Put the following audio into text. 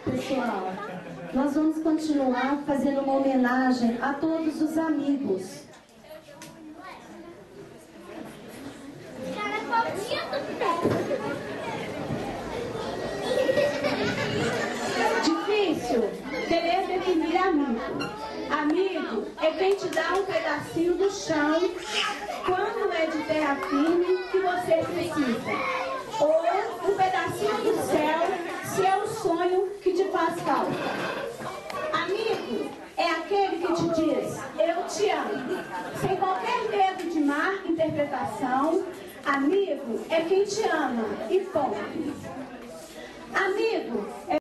Pessoal, nós vamos continuar fazendo uma homenagem a todos os amigos. Difícil querer definir amigo. Amigo é quem te dá um pedacinho do chão quando é de terra firme que você precisa, ou um pedacinho do céu se é o sonho que te faz falta. Amigo é aquele que te diz, eu te amo, sem qualquer medo de má interpretação. Amigo é quem te ama e ponto. Amigo é